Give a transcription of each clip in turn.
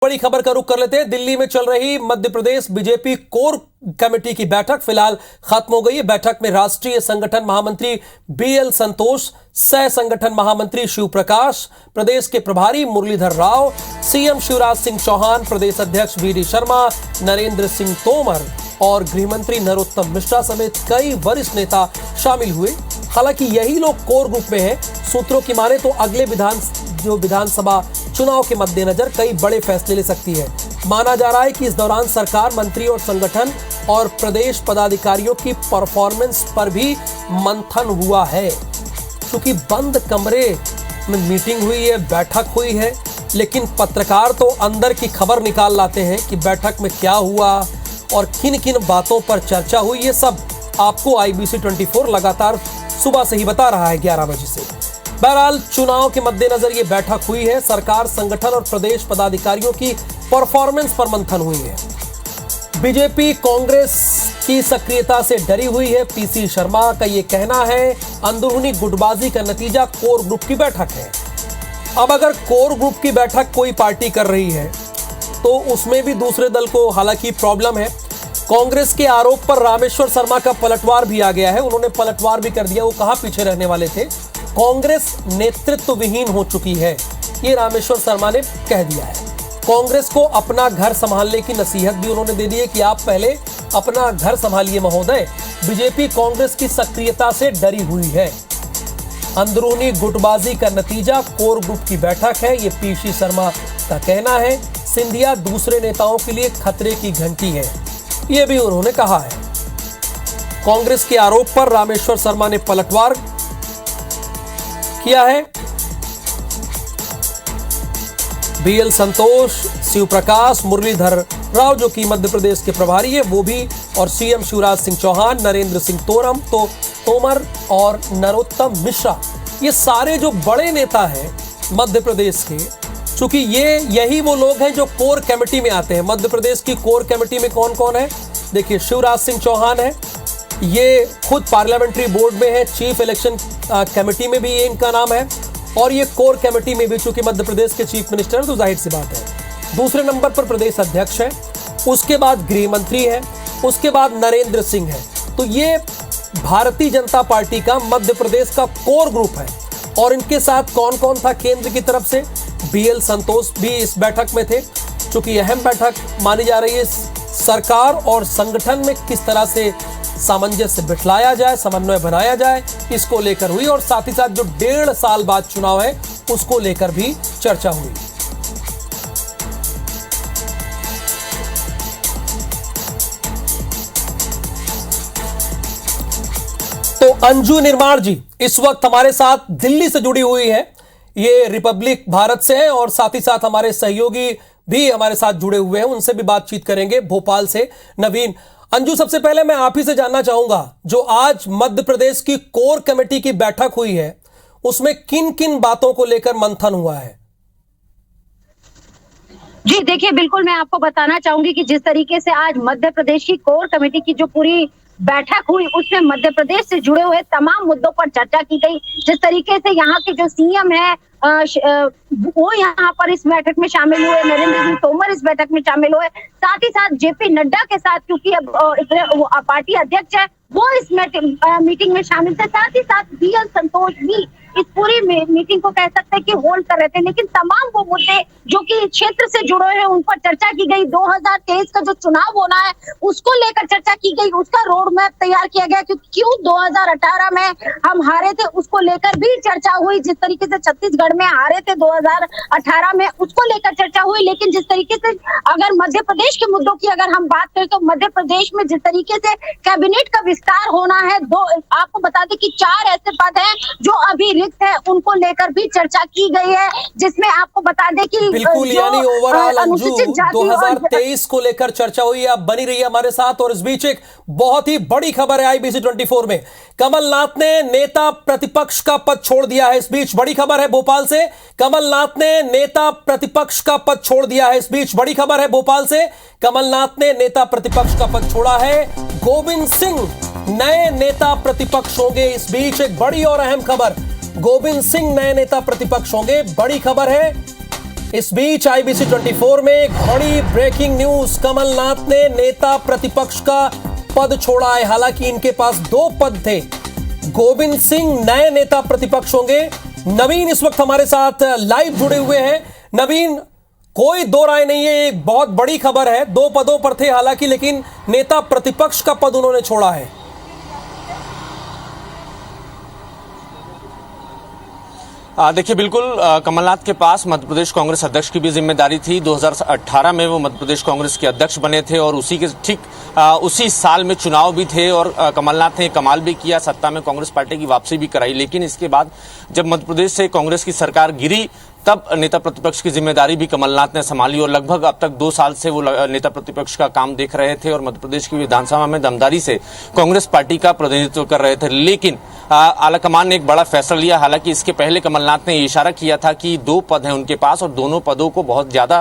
बड़ी खबर का रुख कर लेते हैं। दिल्ली में चल रही Madhya Pradesh BJP core committee की बैठक फिलहाल खत्म हो गई है। बैठक में राष्ट्रीय संगठन महामंत्री बीएल संतोष, सह संगठन महामंत्री शिव प्रकाश, प्रदेश के प्रभारी मुरलीधर राव, सीएम शिवराज सिंह चौहान, प्रदेश अध्यक्ष वीडी शर्मा, नरेंद्र सिंह तोमर और गृहमंत्री नरोत्तम मिश्रा समेत कई वरिष्ठ नेता शामिल हुए। हालांकि यही लोग कोर ग्रुप में हैं। सूत्रों की माने तो अगले विधानसभा चुनाव के मद्देनजर कई बड़े फैसले ले सकती है। माना जा रहा है कि इस दौरान सरकार, मंत्री और संगठन और प्रदेश पदाधिकारियों की परफॉर्मेंस पर भी मंथन हुआ है। क्योंकि बंद कमरे में मीटिंग हुई है, बैठक हुई है, लेकिन पत्रकार तो अंदर की खबर निकाल लाते हैं कि बैठक में क्या हुआ और किन किन बातों पर चर्चा हुई। ये सब आपको IBC 24 लगातार सुबह से ही बता रहा है 11 बजे से। बहरहाल चुनाव के मद्देनजर ये बैठक हुई है। सरकार, संगठन और प्रदेश पदाधिकारियों की परफॉर्मेंस पर मंथन हुई है। बीजेपी कांग्रेस की सक्रियता से डरी हुई है। पीसी शर्मा का ये कहना है, अंदरूनी गुटबाजी का नतीजा कोर ग्रुप की बैठक है। अब अगर कोर ग्रुप की बैठक कोई पार्टी कर रही है तो उसमें भी दूसरे दल को हालांकि प्रॉब्लम है। कांग्रेस के आरोप पर रामेश्वर शर्मा का पलटवार भी आ गया है। उन्होंने पलटवार भी कर दिया। वो कहां पीछे रहने वाले थे। कांग्रेस नेतृत्व विहीन हो चुकी है, ये रामेश्वर शर्मा ने कह दिया है। कांग्रेस को अपना घर संभालने की नसीहत भी उन्होंने दे दी है कि आप पहले अपना घर संभालिए महोदय। बीजेपी कांग्रेस की सक्रियता से डरी हुई है। अंदरूनी गुटबाजी का नतीजा कोर ग्रुप की बैठक है, ये पीसी शर्मा का कहना है। सिंधिया दूसरे नेताओं के लिए खतरे की घंटी है, ये भी उन्होंने कहा है। कांग्रेस के आरोप पर रामेश्वर शर्मा ने पलटवार किया है। बीएल संतोष, शिव प्रकाश, मुरलीधर राव जो कि मध्य प्रदेश के प्रभारी है वो भी, और सीएम शिवराज सिंह चौहान, नरेंद्र सिंह तोमर और नरोत्तम मिश्रा, ये सारे जो बड़े नेता हैं मध्य प्रदेश के, चूंकि यही वो लोग हैं जो कोर कमेटी में आते हैं। मध्य प्रदेश की कोर कमेटी में कौन कौन है? देखिए, शिवराज सिंह चौहान है, ये खुद पार्लियामेंट्री बोर्ड में है, चीफ इलेक्शन कमेटी में भी ये इनका नाम है, और ये कोर कमेटी में भी, चूंकि मध्य प्रदेश के चीफ मिनिस्टर तो जाहिर सी बात है। दूसरे नंबर पर प्रदेश अध्यक्ष है, उसके बाद गृह मंत्री है, उसके बाद नरेंद्र सिंह है। तो ये भारतीय जनता पार्टी का मध्य प्रदेश का कोर ग्रुप है। और इनके साथ कौन कौन था केंद्र की तरफ से? बीएल संतोष भी इस बैठक में थे। चूंकि अहम बैठक मानी जा रही है, सरकार और संगठन में किस तरह से सामंजस्य बिठलाया जाए, समन्वय बनाया जाए, इसको लेकर हुई। और साथ ही साथ जो 1.5 साल बाद चुनाव है उसको लेकर भी चर्चा हुई। तो अंजू निर्माण जी इस वक्त हमारे साथ दिल्ली से जुड़ी हुई है। ये रिपब्लिक भारत से है और साथ ही साथ हमारे सहयोगी भी हमारे साथ जुड़े हुए हैं, उनसे भी बातचीत करेंगे। भोपाल से नवीन। अंजू, सबसे पहले मैं आप ही से जानना चाहूंगा, जो आज मध्य प्रदेश की कोर कमेटी की बैठक हुई है उसमें किन किन बातों को लेकर मंथन हुआ है? जी देखिए, बिल्कुल मैं आपको बताना चाहूंगी कि जिस तरीके से आज मध्य प्रदेश की कोर कमेटी की जो पूरी बैठक हुई उसमें मध्य प्रदेश से जुड़े हुए तमाम मुद्दों पर चर्चा की गई। जिस तरीके से यहाँ के जो सीएम है वो यहाँ पर इस बैठक में शामिल हुए, नरेंद्र सिंह तोमर इस बैठक में शामिल हुए, साथ ही साथ जेपी नड्डा के साथ, क्योंकि अब पार्टी अध्यक्ष है, वो इस मीटिंग में शामिल थे। साथ ही साथ बीएल संतोष भी इस पूरी मीटिंग को कह सकते हैं कि होल्ड कर रहे थे। लेकिन तमाम वो मुद्दे जो कि क्षेत्र से जुड़े हैं उन पर चर्चा की गई। 2023 का जो चुनाव होना है उसको लेकर चर्चा की गई, उसका रोड मैप तैयार किया गया, क्योंकि क्यों 2018 में हम हारे थे उसको लेकर भी चर्चा हुई। जिस तरीके से छत्तीसगढ़ में हारे थे 2018 में, उसको लेकर चर्चा हुई। लेकिन जिस तरीके से अगर मध्य प्रदेश के मुद्दों की अगर हम बात करें तो मध्य प्रदेश में जिस तरीके से कैबिनेट का विस्तार होना है, आपको बता दें कि 4 ऐसे पद हैं जो अभी रिक्त है, उनको लेकर भी चर्चा की गई है। जिसमें आपको बता दें कि बिल्कुल, यानी ओवरऑल अंजू 2023 को लेकर चर्चा हुई है। आप बनी रही है हमारे साथ। और इस बीच एक बहुत ही बड़ी खबर है IBC 24 में, कमलनाथ ने नेता प्रतिपक्ष का पद छोड़ दिया है। इस बीच बड़ी खबर है भोपाल से, कमलनाथ ने नेता प्रतिपक्ष का पद छोड़ दिया है। इस बीच बड़ी खबर है भोपाल से, कमलनाथ ने नेता प्रतिपक्ष का पद छोड़ा है। गोविंद सिंह नए नेता प्रतिपक्ष होंगे। इस बीच एक बड़ी और अहम खबर, गोविंद सिंह नए नेता प्रतिपक्ष होंगे। बड़ी खबर है इस बीच आईबीसी 24 में एक बड़ी ब्रेकिंग न्यूज, कमलनाथ ने नेता प्रतिपक्ष का पद छोड़ा है। हालांकि इनके पास 2 पद थे। गोविंद सिंह नए नेता प्रतिपक्ष होंगे। नवीन इस वक्त हमारे साथ लाइव जुड़े हुए हैं। नवीन, कोई दो राय नहीं है, एक बहुत बड़ी खबर है। 2 पदों पर थे हालांकि, लेकिन नेता प्रतिपक्ष का पद उन्होंने छोड़ा है। देखिए, बिल्कुल कमलनाथ के पास मध्य प्रदेश कांग्रेस अध्यक्ष की भी जिम्मेदारी थी। 2018 में वो मध्य प्रदेश कांग्रेस के अध्यक्ष बने थे और उसी के ठीक उसी साल में चुनाव भी थे और कमलनाथ ने कमाल भी किया, सत्ता में कांग्रेस पार्टी की वापसी भी कराई। लेकिन इसके बाद जब मध्य प्रदेश से कांग्रेस की सरकार गिरी, तब नेता प्रतिपक्ष की जिम्मेदारी भी कमलनाथ ने संभाली और लगभग अब तक 2 साल से वो नेता प्रतिपक्ष का काम देख रहे थे और मध्य प्रदेश की विधानसभा में दमदारी से कांग्रेस पार्टी का प्रतिनिधित्व कर रहे थे। लेकिन आलाकमान ने एक बड़ा फैसला लिया। हालांकि इसके पहले कमलनाथ ने इशारा किया था कि 2 पद हैं उनके पास और दोनों पदों को बहुत ज्यादा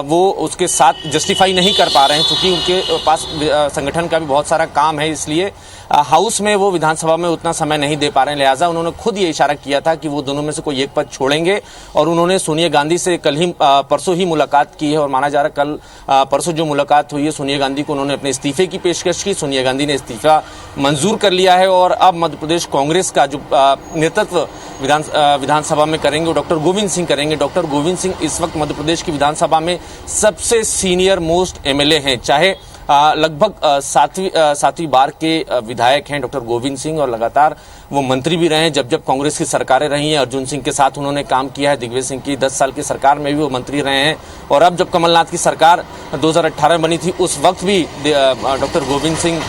वो उसके साथ जस्टिफाई नहीं कर पा रहे हैं, क्योंकि उनके पास संगठन का भी बहुत सारा काम है, इसलिए हाउस में वो विधानसभा में उतना समय नहीं दे पा रहे हैं। लिहाजा उन्होंने खुद ये इशारा किया था कि वो दोनों में से कोई एक पद छोड़ेंगे और उन्होंने सोनिया गांधी से परसों ही मुलाकात की है और माना जा रहा है कल परसों जो मुलाकात हुई है, सोनिया गांधी को उन्होंने अपने इस्तीफे की पेशकश की। सोनिया गांधी ने इस्तीफा मंजूर कर लिया है और अब मध्य प्रदेश कांग्रेस का जो नेतृत्व विधानसभा में करेंगे वो डॉक्टर गोविंद सिंह करेंगे। डॉक्टर गोविंद सिंह इस वक्त मध्य प्रदेश की विधानसभा में सबसे सीनियर मोस्ट एमएलए हैं, चाहे लगभग 7वीं बार के विधायक हैं डॉक्टर गोविंद सिंह और लगातार वो मंत्री भी रहे हैं। जब जब कांग्रेस की सरकारें रही हैं, अर्जुन सिंह के साथ उन्होंने काम किया है, दिग्विजय सिंह की 10 साल की सरकार में भी वो मंत्री रहे हैं और अब जब कमलनाथ की सरकार 2018 में बनी थी, उस वक्त भी डॉक्टर गोविंद सिंह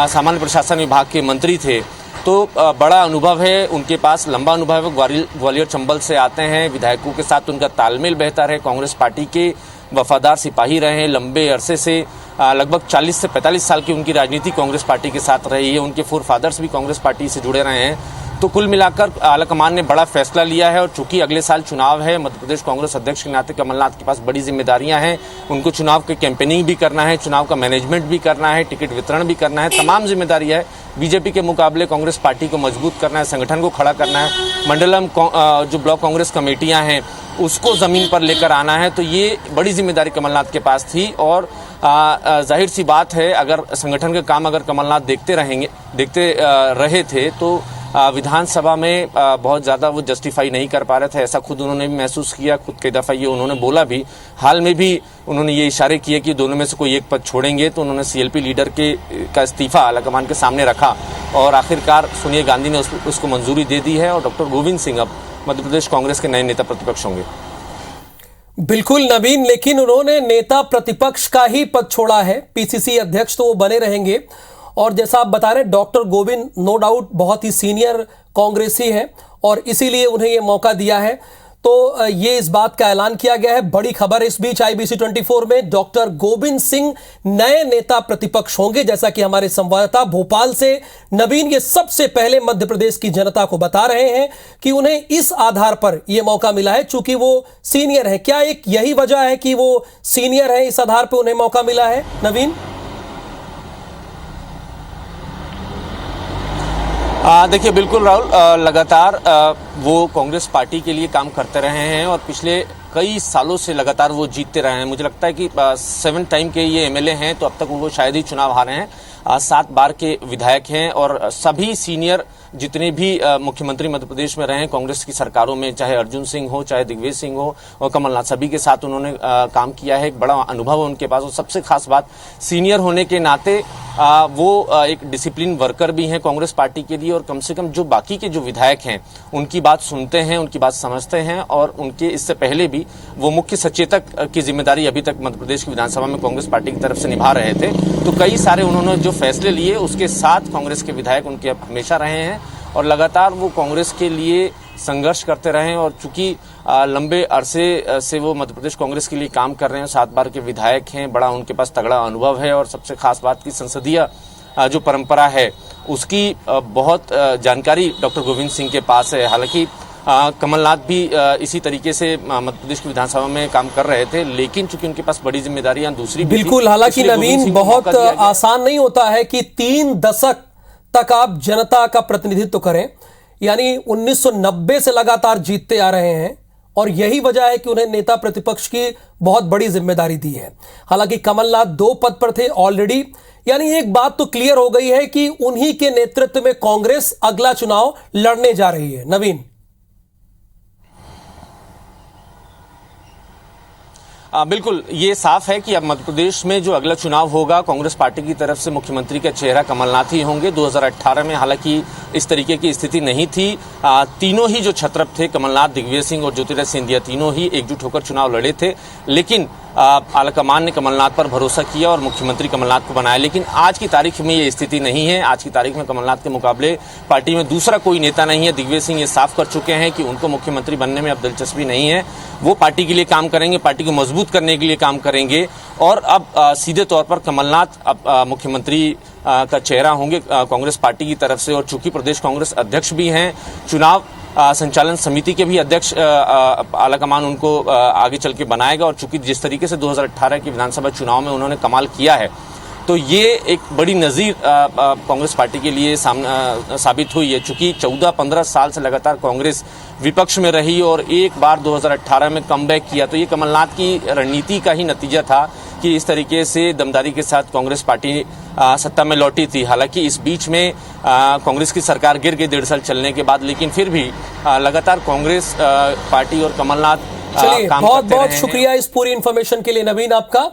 सामान्य प्रशासन विभाग के मंत्री थे। तो बड़ा अनुभव है उनके पास, लंबा अनुभव है। ग्वालियर चंबल से आते हैं, विधायकों के साथ उनका तालमेल बेहतर है, कांग्रेस पार्टी के वफादार सिपाही रहे हैं, लंबे अरसे से लगभग 40 से 45 साल की उनकी राजनीति कांग्रेस पार्टी के साथ रही है। उनके फोरफादर्स भी कांग्रेस पार्टी से जुड़े रहे हैं। तो कुल मिलाकर आलाकमान ने बड़ा फैसला लिया है और चूंकि अगले साल चुनाव है, मध्य प्रदेश कांग्रेस अध्यक्ष के नाते कमलनाथ के पास बड़ी जिम्मेदारियां हैं। उनको चुनाव की कैंपेनिंग भी करना है, चुनाव का मैनेजमेंट भी करना है, टिकट वितरण भी करना है, तमाम जिम्मेदारी है। बीजेपी के मुकाबले कांग्रेस पार्टी को मजबूत करना है, संगठन को खड़ा करना है, मंडलम जो ब्लॉक कांग्रेस कमेटियां हैं उसको जमीन पर लेकर आना है। तो ये बड़ी जिम्मेदारी कमलनाथ के पास थी और जाहिर सी बात है, अगर संगठन के काम अगर कमलनाथ देखते रहे थे तो विधानसभा में बहुत ज़्यादा वो जस्टिफाई नहीं कर पा रहे थे। ऐसा खुद उन्होंने भी महसूस किया, खुद कई दफ़ा ये उन्होंने बोला भी। हाल में भी उन्होंने ये इशारे किए कि दोनों में से कोई एक पद छोड़ेंगे, तो उन्होंने सीएलपी लीडर का इस्तीफा आलाकमान के सामने रखा और आखिरकार सोनिया गांधी ने उसको मंजूरी दे दी है और डॉक्टर गोविंद सिंह अब मध्य प्रदेश कांग्रेस के नए नेता प्रतिपक्ष होंगे। बिल्कुल नवीन, लेकिन उन्होंने नेता प्रतिपक्ष का ही पद छोड़ा है। पीसीसी अध्यक्ष तो वो बने रहेंगे और जैसा आप बता रहे, डॉक्टर गोविंद नो डाउट बहुत ही सीनियर कांग्रेसी हैं और इसीलिए उन्हें ये मौका दिया है। तो ये इस बात का ऐलान किया गया है। बड़ी खबर इस बीच आईबीसी 24 में, डॉक्टर गोविंद सिंह नए नेता प्रतिपक्ष होंगे। जैसा कि हमारे संवाददाता भोपाल से नवीन ये सबसे पहले मध्य प्रदेश की जनता को बता रहे हैं कि उन्हें इस आधार पर यह मौका मिला है चूंकि वो सीनियर है। क्या एक यही वजह है कि वो सीनियर है, इस आधार पर उन्हें मौका मिला है? नवीन, देखिए, बिल्कुल राहुल, लगातार वो कांग्रेस पार्टी के लिए काम करते रहे हैं और पिछले कई सालों से लगातार वो जीतते रहे हैं। मुझे लगता है कि 7 टाइम के ये एमएलए हैं, तो अब तक वो शायद ही चुनाव हारे हैं। 7 बार के विधायक हैं और सभी सीनियर जितने भी मुख्यमंत्री मध्य प्रदेश में रहे हैं कांग्रेस की सरकारों में, चाहे अर्जुन सिंह हो, चाहे दिग्विजय सिंह हो और कमलनाथ, सभी के साथ उन्होंने काम किया है। एक बड़ा अनुभव है उनके पास और सबसे खास बात, सीनियर होने के नाते वो एक डिसिप्लिन वर्कर भी हैं कांग्रेस पार्टी के लिए और कम से कम जो बाकी के जो विधायक हैं उनकी बात सुनते हैं, उनकी बात समझते हैं और उनके इससे पहले भी वो मुख्य सचेतक की जिम्मेदारी अभी तक मध्य प्रदेश की विधानसभा में कांग्रेस पार्टी की तरफ से निभा रहे थे। तो कई सारे उन्होंने जो फैसले लिए उसके साथ कांग्रेस के विधायक उनके हमेशा रहे हैं और लगातार वो कांग्रेस के लिए संघर्ष करते रहे और चूंकि लंबे अरसे से वो मध्य प्रदेश कांग्रेस के लिए काम कर रहे हैं, 7 बार के विधायक हैं, बड़ा उनके पास तगड़ा अनुभव है और सबसे खास बात की संसदीय जो परंपरा है उसकी बहुत जानकारी डॉक्टर गोविंद सिंह के पास है। हालांकि कमलनाथ भी इसी तरीके से मध्य प्रदेश की विधानसभा में काम कर रहे थे, लेकिन चूंकि उनके पास बड़ी जिम्मेदारियां दूसरी भी बिल्कुल, हालांकि नवीन बहुत आसान नहीं होता है कि 3 दशक तक आप जनता का प्रतिनिधित्व करें। यानी 1990 से लगातार जीतते आ रहे हैं और यही वजह है कि उन्हें नेता प्रतिपक्ष की बहुत बड़ी जिम्मेदारी दी है। हालांकि कमलनाथ 2 पद पर थे ऑलरेडी, यानी एक बात तो क्लियर हो गई है कि उन्हीं के नेतृत्व में कांग्रेस अगला चुनाव लड़ने जा रही है। नवीन, बिल्कुल, ये साफ है कि अब मध्य प्रदेश में जो अगला चुनाव होगा, कांग्रेस पार्टी की तरफ से मुख्यमंत्री का चेहरा कमलनाथ ही होंगे। 2018 में हालांकि इस तरीके की स्थिति नहीं थी। तीनों ही जो छत्रप थे, कमलनाथ, दिग्विजय सिंह और ज्योतिरादित्य सिंधिया, तीनों ही एकजुट होकर चुनाव लड़े थे, लेकिन आलाकमान ने कमलनाथ पर भरोसा किया और मुख्यमंत्री कमलनाथ को बनाया। लेकिन आज की तारीख में ये स्थिति नहीं है। आज की तारीख में कमलनाथ के मुकाबले पार्टी में दूसरा कोई नेता नहीं है। दिग्विजय सिंह ये साफ कर चुके हैं कि उनको मुख्यमंत्री बनने में अब दिलचस्पी नहीं है। वो पार्टी के लिए काम करेंगे, पार्टी को मजबूत करने के लिए काम करेंगे और अब सीधे तौर पर कमलनाथ अब मुख्यमंत्री का चेहरा होंगे कांग्रेस पार्टी की तरफ से। और चूंकि प्रदेश कांग्रेस अध्यक्ष भी हैं, चुनाव संचालन समिति के भी अध्यक्ष आलाकमान उनको आगे चल के बनाएगा। और चूंकि जिस तरीके से 2018 के विधानसभा चुनाव में उन्होंने कमाल किया है, तो ये एक बड़ी नज़ीर कांग्रेस पार्टी के लिए साबित हुई है। चूंकि 14-15 साल से लगातार कांग्रेस विपक्ष में रही और एक बार 2018 में कमबैक किया, तो ये कमलनाथ की रणनीति का ही नतीजा था कि इस तरीके से दमदारी के साथ कांग्रेस पार्टी सत्ता में लौटी थी। हालांकि इस बीच में कांग्रेस की सरकार गिर गई 1.5 साल चलने के बाद, लेकिन फिर भी लगातार कांग्रेस पार्टी और कमलनाथ चलिए, बहुत बहुत शुक्रिया इस पूरी इंफॉर्मेशन के लिए नवीन आपका।